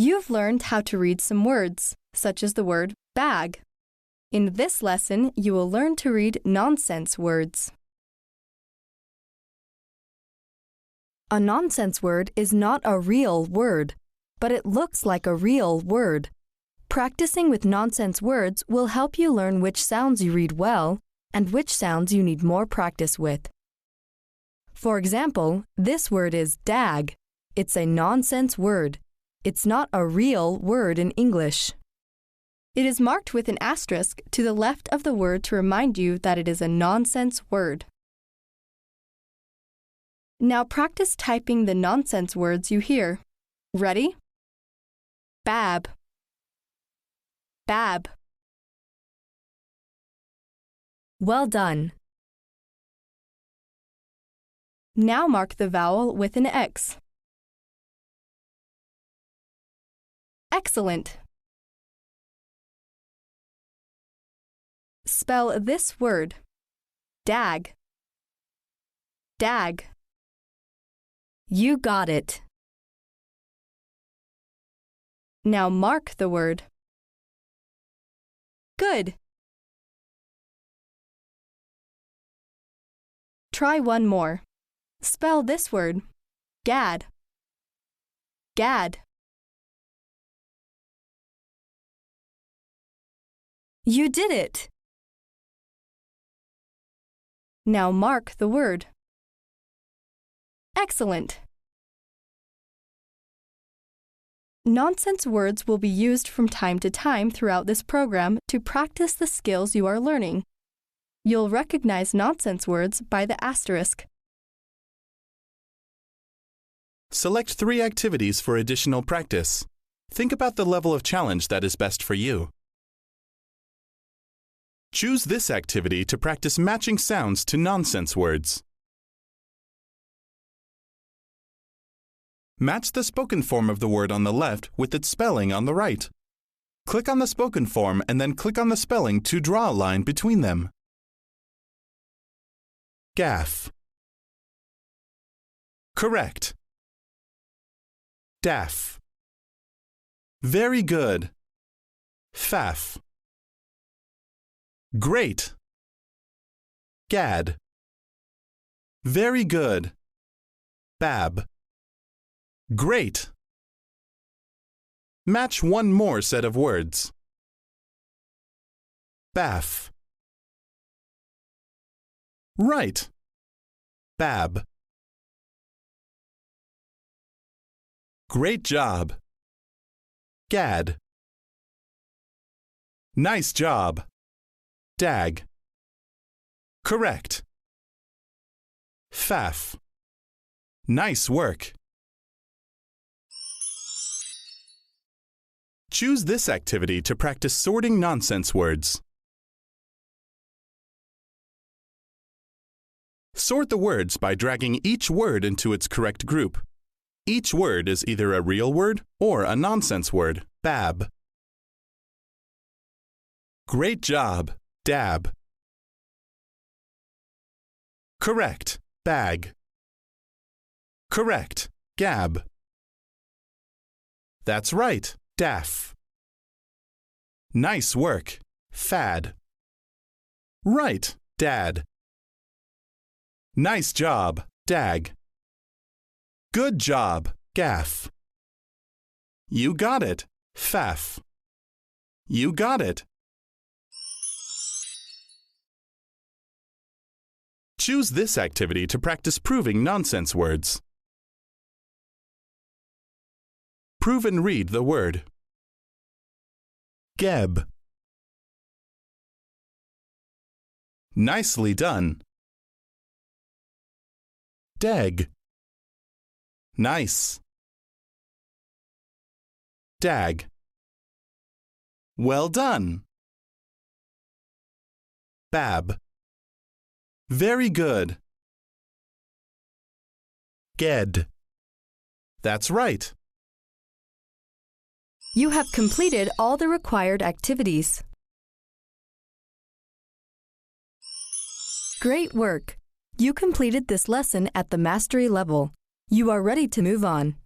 You've learned how to read some words, such as the word bag. In this lesson, you will learn to read nonsense words. A nonsense word is not a real word, but it looks like a real word. Practicing with nonsense words will help you learn which sounds you read well and which sounds you need more practice with. For example, this word is dag. It's a nonsense word. It's not a real word in English. It is marked with an asterisk to the left of the word to remind you that it is a nonsense word. Now practice typing the nonsense words you hear. Ready? Bab. Bab. Well done. Now mark the vowel with an X. Excellent. Spell this word. Dag. Dag. You got it. Now mark the word. Good. Try one more. Spell this word. Gad. Gad. You did it. Now mark the word. Excellent. Nonsense words will be used from time to time throughout this program to practice the skills you are learning. You'll recognize nonsense words by the asterisk. Select 3 activities for additional practice. Think about the level of challenge that is best for you. Choose this activity to practice matching sounds to nonsense words. Match the spoken form of the word on the left with its spelling on the right. Click on the spoken form and then click on the spelling to draw a line between them. Gaff. Correct. Daff. Very good. Faff. Great. Gad. Very good. Bab. Great. Match one more set of words. Baff. Right. Bab. Great job. Gad. Nice job. Dag. Correct. Faff. Nice work. Choose this activity to practice sorting nonsense words. Sort the words by dragging each word into its correct group. Each word is either a real word or a nonsense word. Bab. Great job. Dab. Correct. Bag. Correct. Gab. That's right. Daff. Nice work. Fad. Right. Dad. Nice job. Dag. Good job. Gaff. You got it. Faff. You got it. Choose this activity to practice proving nonsense words. Prove and read the word. Geb. Nicely done. Deg. Nice. Dag. Well done. Bab. Very good. Ged. That's right. You have completed all the required activities. Great work! You completed this lesson at the mastery level. You are ready to move on.